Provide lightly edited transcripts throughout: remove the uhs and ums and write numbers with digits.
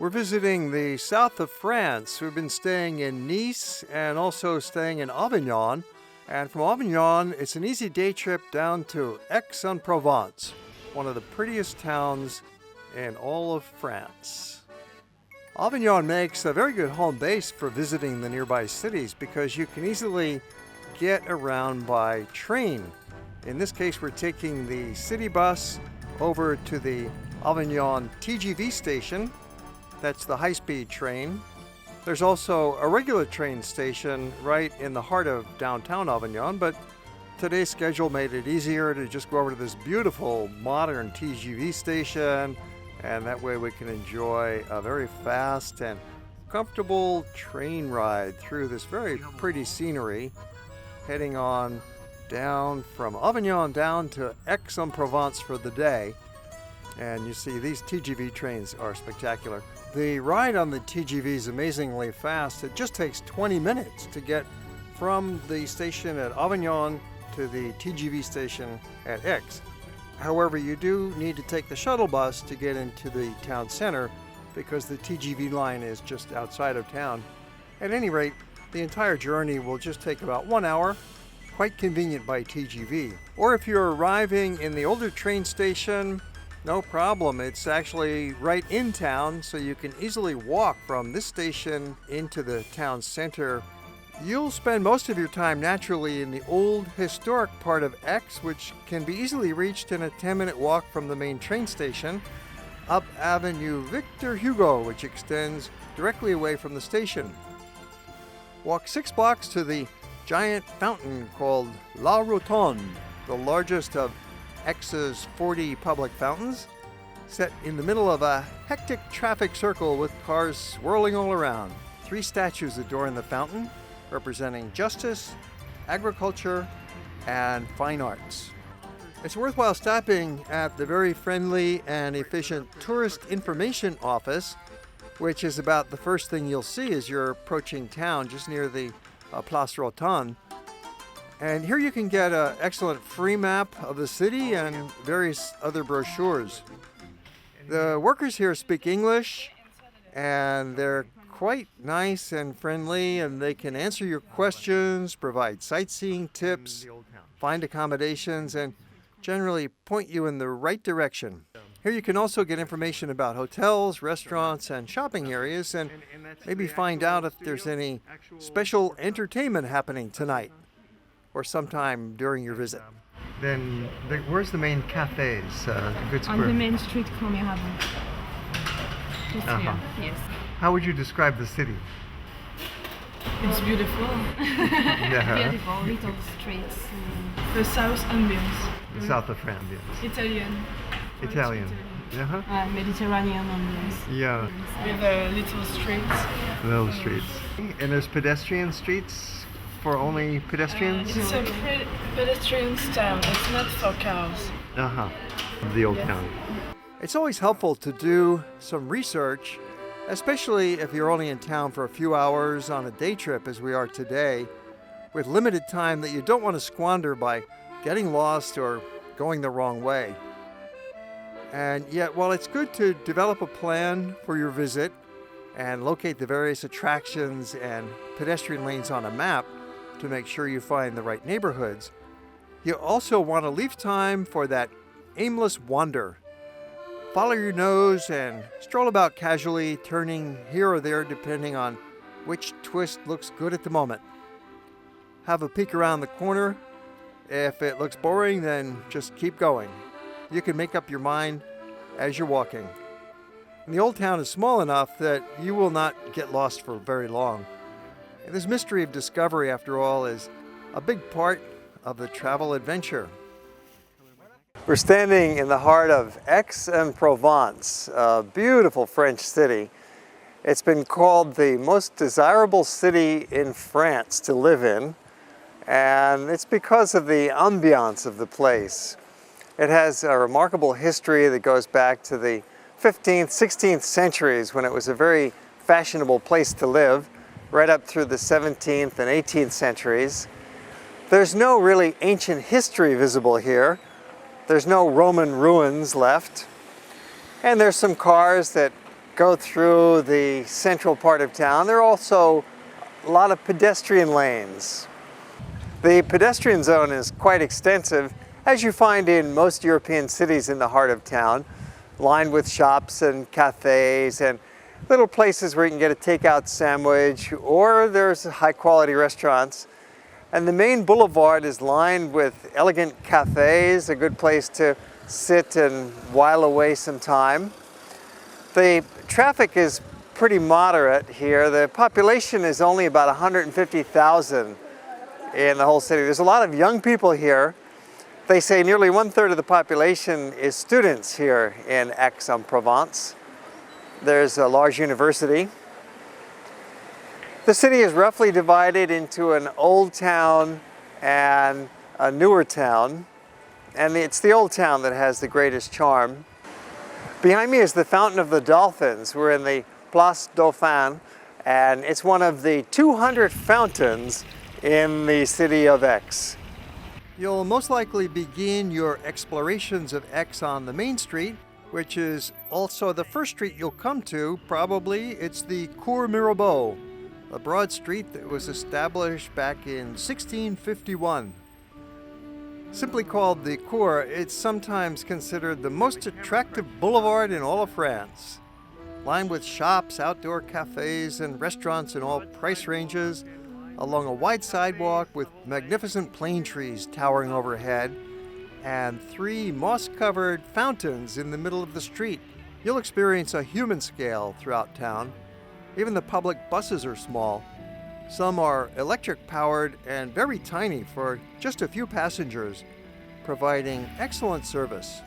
We're visiting the south of France. We've been staying in Nice and also staying in Avignon. And from Avignon, it's an easy day trip down to Aix-en-Provence, one of the prettiest towns in all of France. Avignon makes a very good home base for visiting the nearby cities because you can easily get around by train. In this case, we're taking the city bus over to the Avignon TGV station. That's the high-speed train. There's also a regular train station right in the heart of downtown Avignon, but today's schedule made it easier to just go over to this beautiful modern TGV station, and that way we can enjoy a very fast and comfortable train ride through this very pretty scenery, heading on down from Avignon down to Aix-en-Provence for the day. And you see, these TGV trains are spectacular. The ride on the TGV is amazingly fast. It just takes 20 minutes to get from the station at Avignon to the TGV station at Aix. However, you do need to take the shuttle bus to get into the town center because the TGV line is just outside of town. At any rate, the entire journey will just take about 1 hour, quite convenient by TGV. Or if you're arriving in the older train station, no problem. It's actually right in town, so you can easily walk from this station into the town center. You'll spend most of your time naturally in the old historic part of Aix, which can be easily reached in a 10-minute walk from the main train station, up Avenue Victor Hugo, which extends directly away from the station. Walk 6 blocks to the giant fountain called La Rotonde, the largest of Aix's 40 public fountains, set in the middle of a hectic traffic circle with cars swirling all around. 3 statues adorn the fountain, representing justice, agriculture, and fine arts. It's worthwhile stopping at the very friendly and efficient Tourist Information Office, which is about the first thing you'll see as you're approaching town, just near the Place Rotonde. And here you can get an excellent free map of the city and various other brochures. The workers here speak English, and they're quite nice and friendly, and they can answer your questions, provide sightseeing tips, find accommodations, and generally point you in the right direction. Here you can also get information about hotels, restaurants, and shopping areas, and maybe find out if there's any special entertainment happening tonight or sometime during your visit. Then, where's the main cafes? On the main street, Cours Mirabeau. Yes. How would you describe the city? It's beautiful. Beautiful little streets. The south ambience. The south of France. Italian. Mediterranean ambience. Yeah. With little streets. Little streets. And there's pedestrian streets for only pedestrians? It's a pedestrian town. It's not for cars. The old town. It's always helpful to do some research, especially if you're only in town for a few hours on a day trip as we are today, with limited time that you don't want to squander by getting lost or going the wrong way. And yet, while it's good to develop a plan for your visit and locate the various attractions and pedestrian lanes on a map to make sure you find the right neighborhoods, you also want to leave time for that aimless wander. Follow your nose and stroll about casually, turning here or there depending on which twist looks good at the moment. Have a peek around the corner. If it looks boring, then just keep going. You can make up your mind as you're walking. And the old town is small enough that you will not get lost for very long. And this mystery of discovery, after all, is a big part of the travel adventure. We're standing in the heart of Aix-en-Provence, a beautiful French city. It's been called the most desirable city in France to live in, and it's because of the ambience of the place. It has a remarkable history that goes back to the 15th, 16th centuries when it was a very fashionable place to live, right up through the 17th and 18th centuries. There's no really ancient history visible here. There's no Roman ruins left. And there's some cars that go through the central part of town, there are also a lot of pedestrian lanes. The pedestrian zone is quite extensive, as you find in most European cities in the heart of town, lined with shops and cafes and little places where you can get a takeout sandwich, or there's high-quality restaurants. And the main boulevard is lined with elegant cafes, a good place to sit and while away some time. The traffic is pretty moderate here. The population is only about 150,000 in the whole city. There's a lot of young people here. They say nearly 1/3 of the population is students here in Aix-en-Provence. There's a large university. The city is roughly divided into an old town and a newer town, and it's the old town that has the greatest charm. Behind me is the Fountain of the Dolphins. We're in the Place Dauphin, and it's one of the 200 fountains in the city of Aix. You'll most likely begin your explorations of Aix on the main street, which is also the first street you'll come to, probably. It's the Cours Mirabeau, a broad street that was established back in 1651. Simply called the Cours, it's sometimes considered the most attractive boulevard in all of France. Lined with shops, outdoor cafes, and restaurants in all price ranges, along a wide sidewalk with magnificent plane trees towering overhead, and 3 moss-covered fountains in the middle of the street. You'll experience a human scale throughout town. Even the public buses are small. Some are electric-powered and very tiny for just a few passengers, providing excellent service.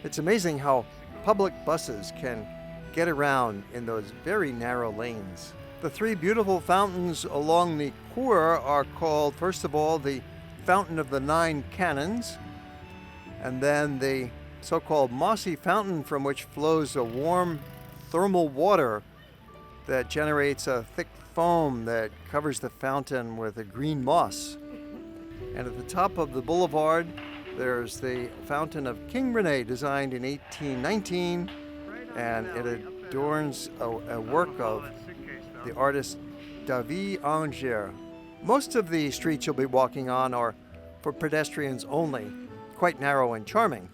It's amazing how public buses can get around in those very narrow lanes. The 3 beautiful fountains along the Cours are called, first of all, the Fountain of the 9 Cannons, and then the so-called mossy fountain from which flows a warm thermal water that generates a thick foam that covers the fountain with a green moss. And at the top of the boulevard, there's the Fountain of King Rene, designed in 1819, and it adorns a work of the artist David Anger. Most of the streets you'll be walking on are for pedestrians only, quite narrow and charming.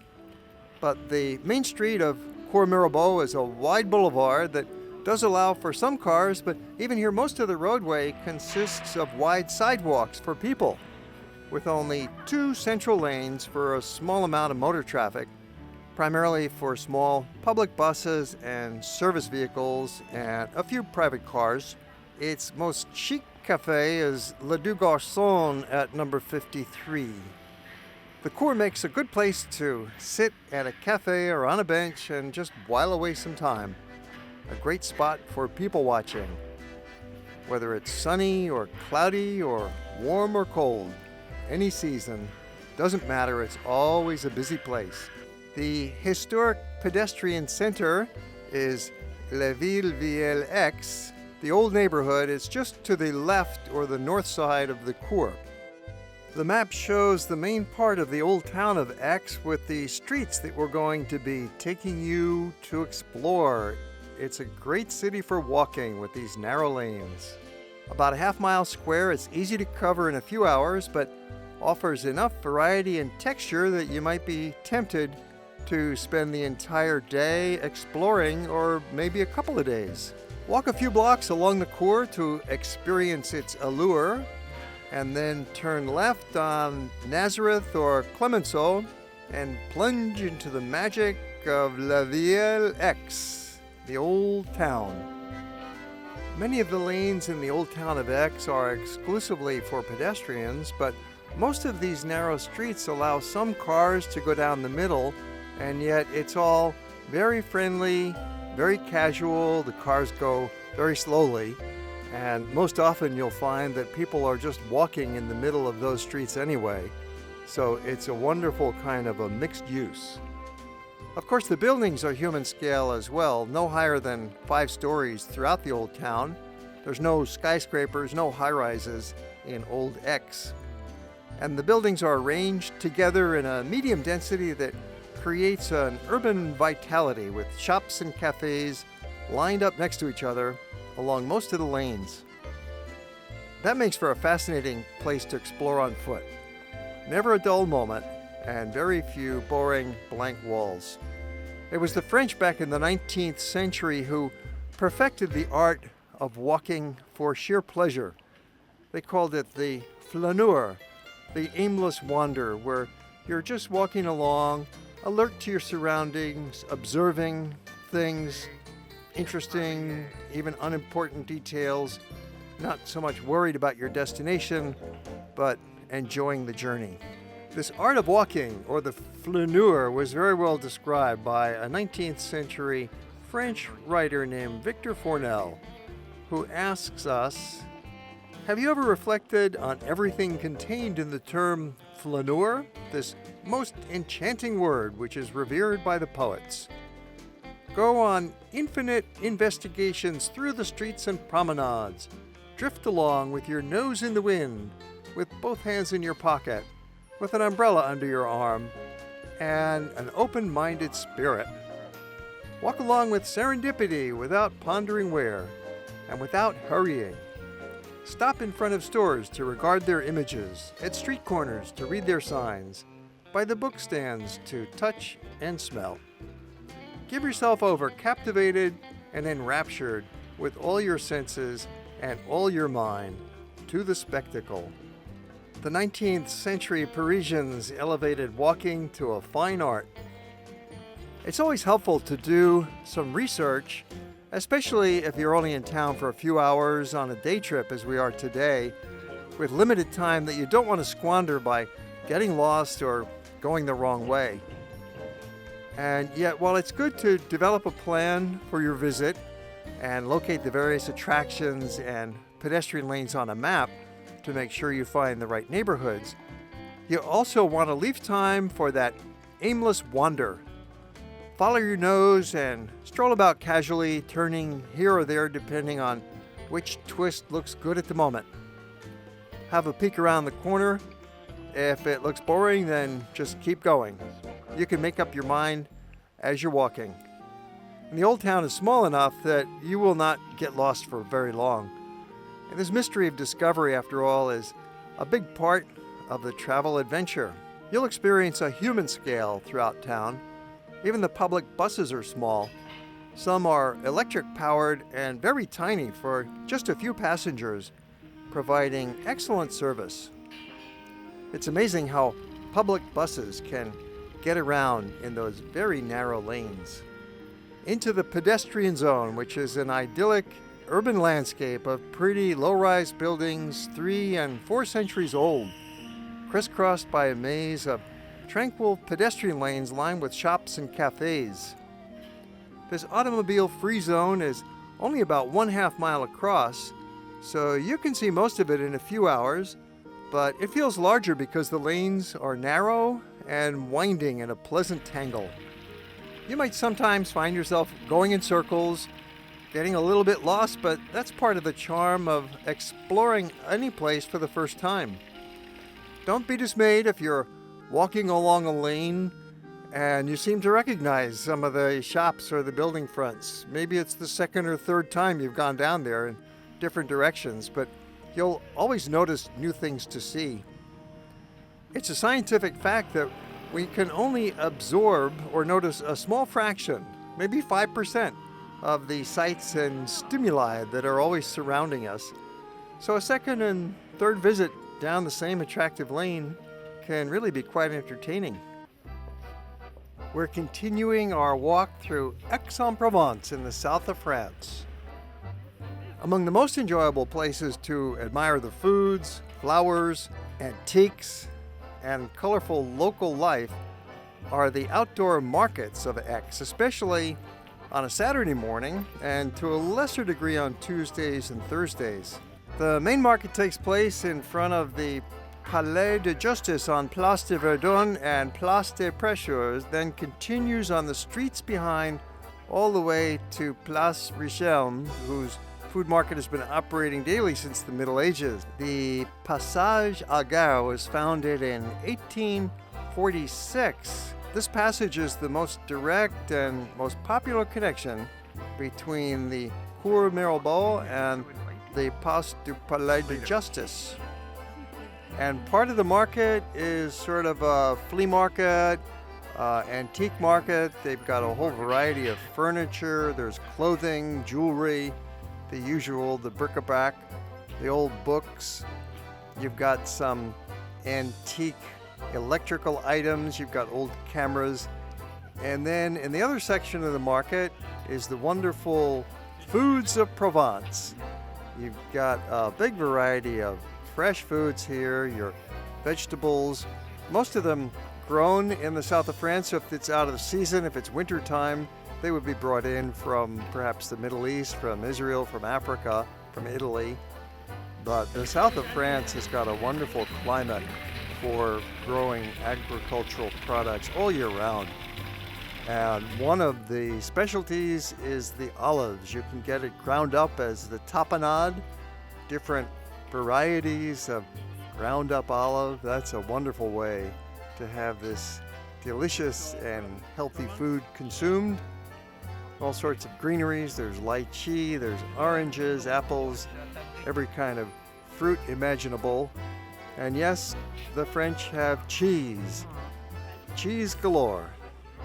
But the main street of Cours Mirabeau is a wide boulevard that does allow for some cars, but even here most of the roadway consists of wide sidewalks for people, with only 2 central lanes for a small amount of motor traffic, primarily for small public buses and service vehicles and a few private cars. Its most chic cafe is Le Deux Garçons at number 53. The Cours makes a good place to sit at a cafe or on a bench and just while away some time. A great spot for people watching. Whether it's sunny or cloudy or warm or cold, any season, doesn't matter, it's always a busy place. The historic pedestrian center is La Ville Vieille Aix. The old neighborhood is just to the left or the north side of the Cours. The map shows the main part of the old town of Aix with the streets that we're going to be taking you to explore. It's a great city for walking with these narrow lanes. About a half-mile square, it's easy to cover in a few hours, but offers enough variety and texture that you might be tempted to spend the entire day exploring, or maybe a couple of days. Walk a few blocks along the Cours to experience its allure, and then turn left on Nazareth or Clemenceau and plunge into the magic of La Vieille Aix, the old town. Many of the lanes in the old town of Aix are exclusively for pedestrians, but most of these narrow streets allow some cars to go down the middle, and yet it's all very friendly, very casual. The cars go very slowly, and most often you'll find that people are just walking in the middle of those streets anyway. So it's a wonderful kind of a mixed use. Of course, the buildings are human scale as well, no higher than 5 stories throughout the old town. There's no skyscrapers, no high-rises in Old Aix. And the buildings are arranged together in a medium density that creates an urban vitality with shops and cafes lined up next to each other along most of the lanes. That makes for a fascinating place to explore on foot. Never a dull moment, and very few boring blank walls. It was the French back in the 19th century who perfected the art of walking for sheer pleasure. They called it the flaneur, the aimless wander, where you're just walking along, alert to your surroundings, observing things, interesting, even unimportant details, not so much worried about your destination, but enjoying the journey. This art of walking, or the flaneur, was very well described by a 19th century French writer named Victor Fournel, who asks us, have you ever reflected on everything contained in the term flaneur, this most enchanting word which is revered by the poets? Go on infinite investigations through the streets and promenades. Drift along with your nose in the wind, with both hands in your pocket, with an umbrella under your arm, and an open-minded spirit. Walk along with serendipity without pondering where, and without hurrying. Stop in front of stores to regard their images, at street corners to read their signs, by the book stands to touch and smell. Give yourself over captivated and enraptured with all your senses and all your mind to the spectacle. The 19th century Parisians elevated walking to a fine art. It's always helpful to do some research, especially if you're only in town for a few hours on a day trip as we are today, with limited time that you don't want to squander by getting lost or going the wrong way. And yet, while it's good to develop a plan for your visit and locate the various attractions and pedestrian lanes on a map to make sure you find the right neighborhoods, you also want to leave time for that aimless wander. Follow your nose and stroll about casually, turning here or there depending on which twist looks good at the moment. Have a peek around the corner. If it looks boring, then just keep going. You can make up your mind as you're walking. And the old town is small enough that you will not get lost for very long. And this mystery of discovery, after all, is a big part of the travel adventure. You'll experience a human scale throughout town. Even the public buses are small. Some are electric-powered and very tiny for just a few passengers, providing excellent service. It's amazing how public buses can get around in those very narrow lanes. Into the pedestrian zone, which is an idyllic urban landscape of pretty low-rise buildings 3 and 4 centuries old, crisscrossed by a maze of tranquil pedestrian lanes lined with shops and cafes. This automobile-free zone is only about 1/2 mile across, so you can see most of it in a few hours, but it feels larger because the lanes are narrow and winding in a pleasant tangle. You might sometimes find yourself going in circles, getting a little bit lost, but that's part of the charm of exploring any place for the first time. Don't be dismayed if you're walking along a lane and you seem to recognize some of the shops or the building fronts. Maybe it's the second or third time you've gone down there in different directions, but you'll always notice new things to see. It's a scientific fact that we can only absorb or notice a small fraction, maybe 5%, of the sights and stimuli that are always surrounding us. So a second and third visit down the same attractive lane can really be quite entertaining. We're continuing our walk through Aix-en-Provence in the south of France. Among the most enjoyable places to admire the foods, flowers, antiques, and colorful local life are the outdoor markets of Aix, especially on a Saturday morning and to a lesser degree on Tuesdays and Thursdays. The main market takes place in front of the Palais de Justice on Place de Verdun and Place des Prêcheurs, then continues on the streets behind all the way to Place Richelme, whose food market has been operating daily since the Middle Ages. The Passage à Gare was founded in 1846 This passage is the most direct and most popular connection between the Cours Mirabeau and the Place du Palais de Justice. And part of the market is sort of a flea market, antique market. They've got a whole variety of furniture. There's clothing, jewelry, the usual, the bric-a-brac, the old books. You've got some antique electrical items. You've got old cameras. And then in the other section of the market is the wonderful foods of Provence. You've got a big variety of fresh foods here, your vegetables, most of them grown in the south of France. So if it's out of season, if it's winter time, they would be brought in from perhaps the Middle East, from Israel, from Africa, from Italy. But the south of France has got a wonderful climate for growing agricultural products all year round. And one of the specialties is the olives. You can get it ground up as the tapenade, different varieties of ground up olive. That's a wonderful way to have this delicious and healthy food consumed. All sorts of greeneries. There's lychee, there's oranges, apples, every kind of fruit imaginable. And yes, the French have cheese. Cheese galore.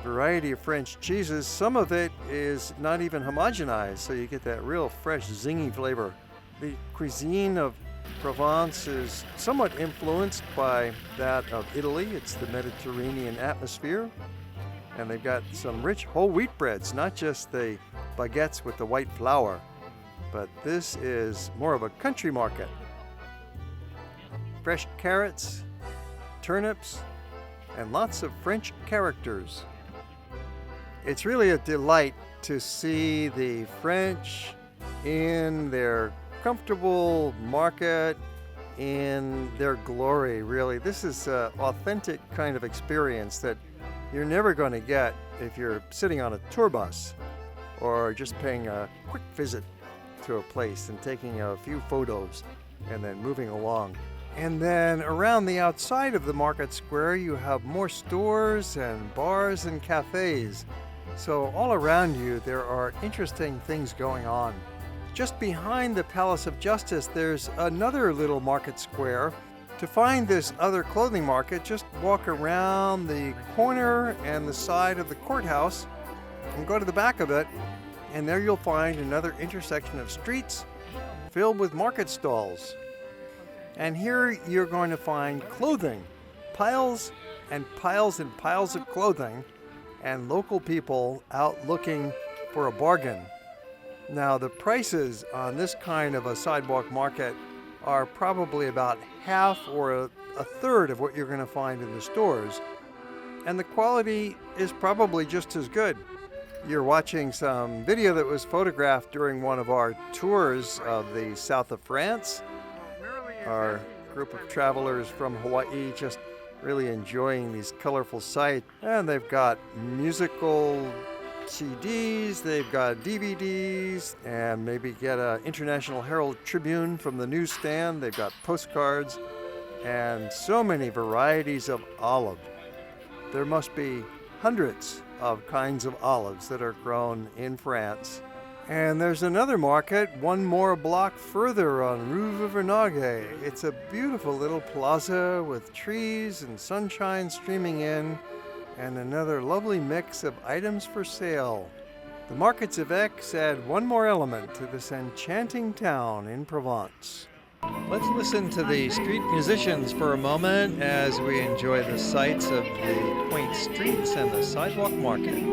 Variety of French cheeses. Some of it is not even homogenized, so you get that real fresh, zingy flavor. The cuisine of Provence is somewhat influenced by that of Italy. It's the Mediterranean atmosphere. And they've got some rich whole wheat breads, not just the baguettes with the white flour, but this is more of a country market. Fresh carrots, turnips, and lots of French characters. It's really a delight to see the French in their comfortable market, in their glory, really. This is an authentic kind of experience that you're never going to get if you're sitting on a tour bus or just paying a quick visit to a place and taking a few photos and then moving along. And then around the outside of the market square, you have more stores and bars and cafes. So all around you, there are interesting things going on. Just behind the Palace of Justice, there's another little market square. To find this other clothing market, just walk around the corner and the side of the courthouse and go to the back of it, and there you'll find another intersection of streets filled with market stalls. And here you're going to find clothing, piles and piles and piles of clothing, and local people out looking for a bargain. Now, the prices on this kind of a sidewalk market are probably about half or a third of what you're going to find in the stores. And the quality is probably just as good. You're watching some video that was photographed during one of our tours of the south of France. Our group of travelers from Hawaii just really enjoying these colorful sights. And they've got musical CDs, they've got DVDs, and maybe get an International Herald Tribune from the newsstand. They've got postcards and so many varieties of olive. There must be hundreds of kinds of olives that are grown in France. And there's another market, one more block further on Rue Vaugirard. It's a beautiful little plaza with trees and sunshine streaming in, and another lovely mix of items for sale. The markets of Aix add one more element to this enchanting town in Provence. Let's listen to the street musicians for a moment as we enjoy the sights of the quaint streets and the sidewalk market.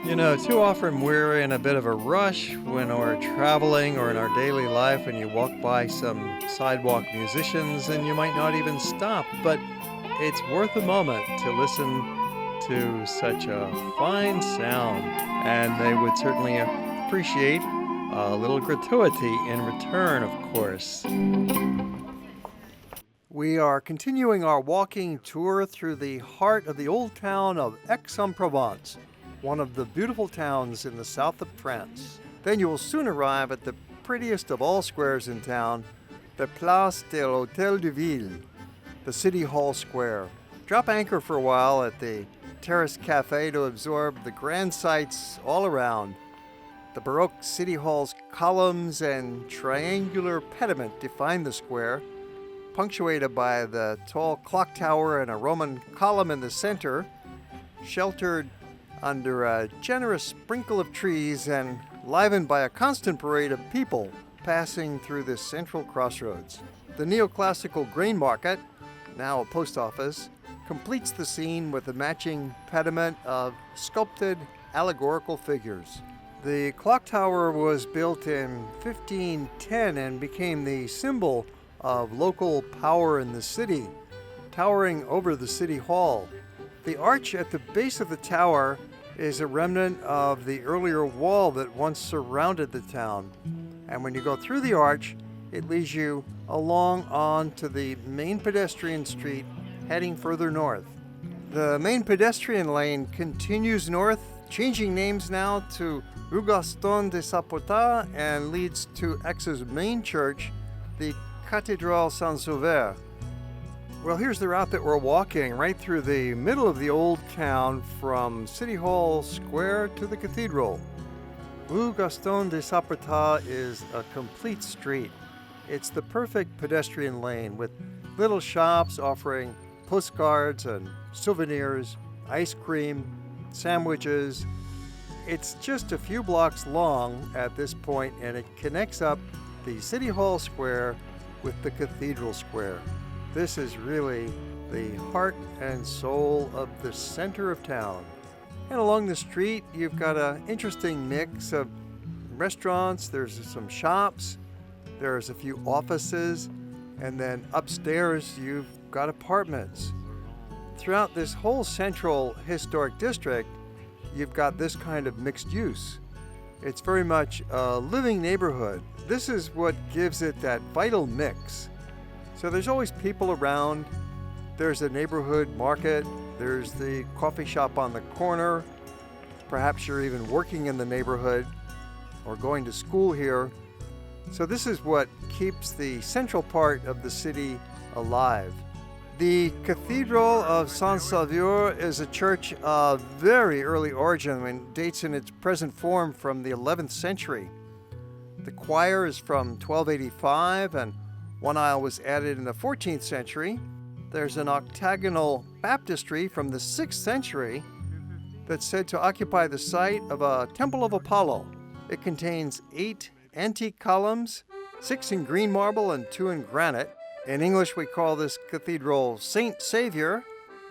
You know, too often we're in a bit of a rush when we're traveling or in our daily life, and you walk by some sidewalk musicians and you might not even stop, but it's worth a moment to listen to such a fine sound, and they would certainly appreciate a little gratuity in return, of course. We are continuing our walking tour through the heart of the old town of Aix-en-Provence, one of the beautiful towns in the south of France. Then you will soon arrive at the prettiest of all squares in town, the Place de l'Hôtel de Ville, the City Hall Square. Drop anchor for a while at the Terrace Cafe to absorb the grand sights all around. The Baroque City Hall's columns and triangular pediment define the square, punctuated by the tall clock tower and a Roman column in the center, sheltered under a generous sprinkle of trees and livened by a constant parade of people passing through this central crossroads. The neoclassical grain market, now a post office, completes the scene with a matching pediment of sculpted allegorical figures. The clock tower was built in 1510 and became the symbol of local power in the city, towering over the city hall. The arch at the base of the tower is a remnant of the earlier wall that once surrounded the town. And when you go through the arch, it leads you along on to the main pedestrian street heading further north. The main pedestrian lane continues north, changing names now to Rue Gaston de Saporta, and leads to Aix's main church, the Cathédrale Saint-Sauveur. Well, here's the route that we're walking, right through the middle of the old town from City Hall Square to the cathedral. Rue Gaston de Saporta is a complete street. It's the perfect pedestrian lane with little shops offering postcards and souvenirs, ice cream, sandwiches. It's just a few blocks long at this point, and it connects up the City Hall Square with the Cathedral Square. This is really the heart and soul of the center of town. And along the street, you've got an interesting mix of restaurants, there's some shops, there's a few offices, and then upstairs you've got apartments. Throughout this whole central historic district, you've got this kind of mixed use. It's very much a living neighborhood. This is what gives it that vital mix. So there's always people around. There's a neighborhood market. There's the coffee shop on the corner. Perhaps you're even working in the neighborhood or going to school here. So this is what keeps the central part of the city alive. The Cathedral of Saint-Sauveur is a church of very early origin and dates in its present form from the 11th century. The choir is from 1285 and one aisle was added in the 14th century. There's an octagonal baptistry from the 6th century that's said to occupy the site of a temple of Apollo. It contains 8 antique columns, 6 in green marble and 2 in granite. In English, we call this cathedral Saint Savior,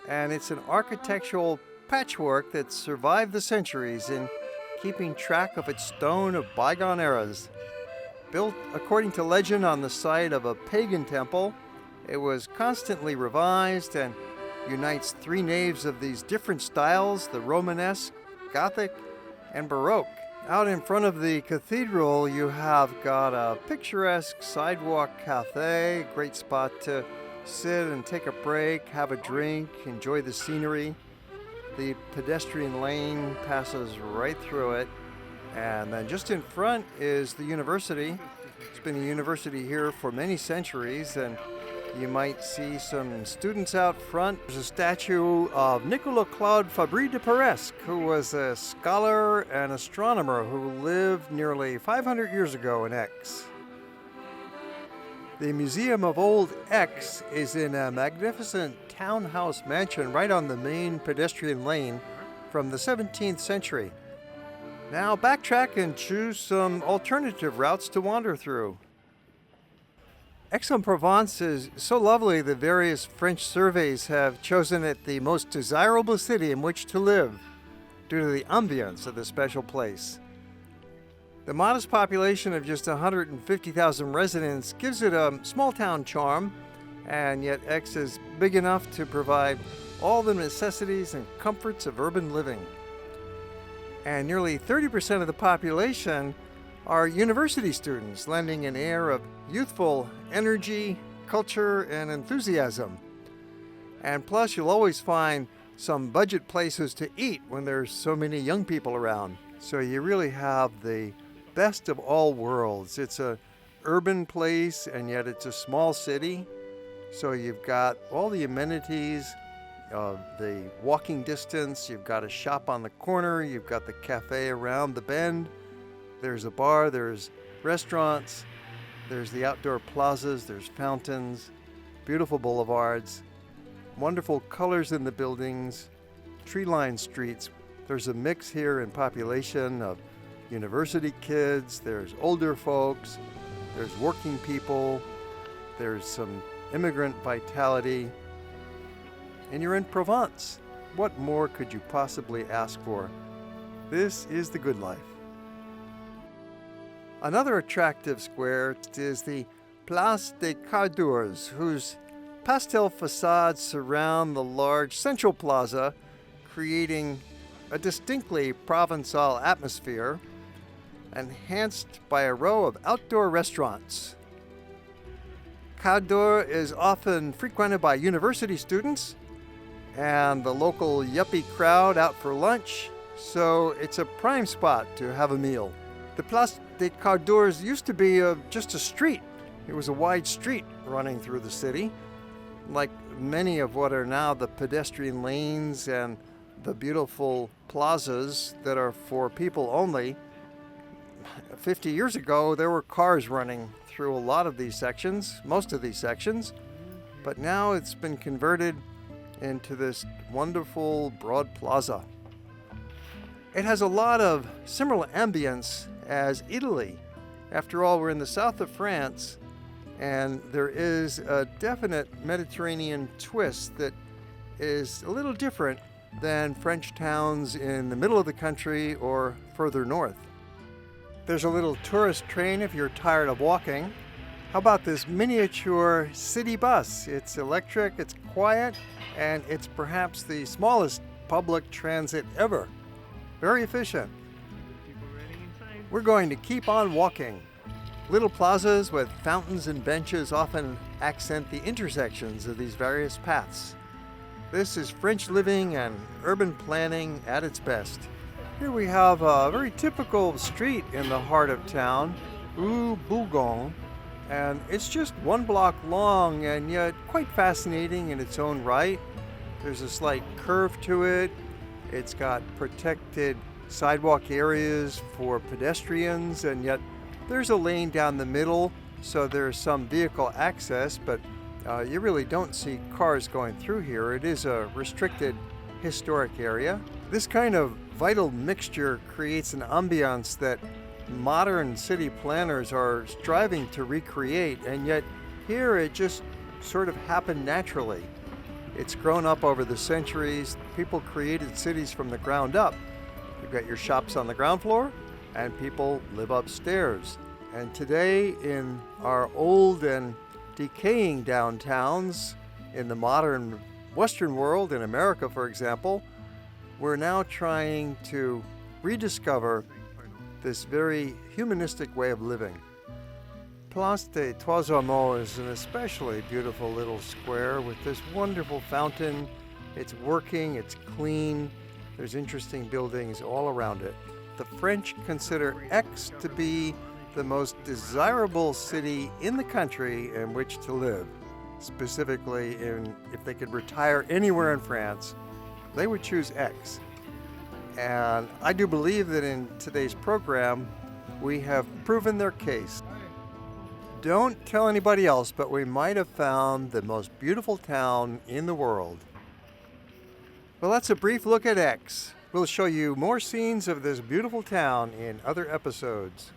and it's an architectural patchwork that survived the centuries in keeping track of its stone of bygone eras. Built according to legend on the site of a pagan temple, it was constantly revised and unites 3 naves of these different styles, the Romanesque, Gothic, and Baroque. Out in front of the cathedral, you have got a picturesque sidewalk cafe, great spot to sit and take a break, have a drink, enjoy the scenery. The pedestrian lane passes right through it. And then just in front is the university. It's been a university here for many centuries, and you might see some students out front. There's a statue of Nicolas Claude Fabry de Peresque, who was a scholar and astronomer who lived nearly 500 years ago in Aix. The Museum of Old Aix is in a magnificent townhouse mansion right on the main pedestrian lane from the 17th century. Now backtrack and choose some alternative routes to wander through. Aix-en-Provence is so lovely that various French surveys have chosen it the most desirable city in which to live due to the ambience of the special place. The modest population of just 150,000 residents gives it a small town charm, and yet Aix is big enough to provide all the necessities and comforts of urban living. And nearly 30% of the population are university students, lending an air of youthful energy, culture, and enthusiasm. And plus, you'll always find some budget places to eat when there's so many young people around. So you really have the best of all worlds. It's an urban place, and yet it's a small city. So you've got all the amenities of the walking distance. You've got a shop on the corner. You've got the cafe around the bend. There's a bar. There's restaurants. There's the outdoor plazas. There's fountains, beautiful boulevards, wonderful colors in the buildings, tree-lined streets. There's a mix here in population of university kids. There's older folks. There's working people. There's some immigrant vitality. And you're in Provence. What more could you possibly ask for? This is the good life. Another attractive square is the Place des Cardours, whose pastel facades surround the large central plaza, creating a distinctly Provençal atmosphere, enhanced by a row of outdoor restaurants. Cardour is often frequented by university students and the local yuppie crowd out for lunch, so it's a prime spot to have a meal. The Place des Cardours used to be just a street. It was a wide street running through the city, like many of what are now the pedestrian lanes and the beautiful plazas that are for people only. 50 years ago, there were cars running through a lot of these sections, most of these sections, but now it's been converted into this wonderful broad plaza. It has a lot of similar ambience as Italy. After all, we're in the south of France, and there is a definite Mediterranean twist that is a little different than French towns in the middle of the country or further north. There's a little tourist train if you're tired of walking. How about this miniature city bus? It's electric, it's quiet, and it's perhaps the smallest public transit ever. Very efficient. We're going to keep on walking. Little plazas with fountains and benches often accent the intersections of these various paths. This is French living and urban planning at its best. Here we have a very typical street in the heart of town, Rue Boulegon, and it's just one block long and yet quite fascinating in its own right. There's a slight curve to it. It's got protected sidewalk areas for pedestrians, and yet there's a lane down the middle, so there's some vehicle access, but you really don't see cars going through here. It is a restricted historic area. This kind of vital mixture creates an ambience that modern city planners are striving to recreate, and yet here it just sort of happened naturally. It's grown up over the centuries. People created cities from the ground up. You've got your shops on the ground floor, and people live upstairs. And today, in our old and decaying downtowns, in the modern Western world, in America, for example, we're now trying to rediscover this very humanistic way of living. Place des Trois Ormeaux is an especially beautiful little square with this wonderful fountain. It's working, it's clean, there's interesting buildings all around it. The French consider Aix to be the most desirable city in the country in which to live. Specifically, if they could retire anywhere in France, they would choose Aix. And I do believe that in today's program, we have proven their case. Don't tell anybody else, but we might have found the most beautiful town in the world. Well, that's a brief look at Aix. We'll show you more scenes of this beautiful town in other episodes.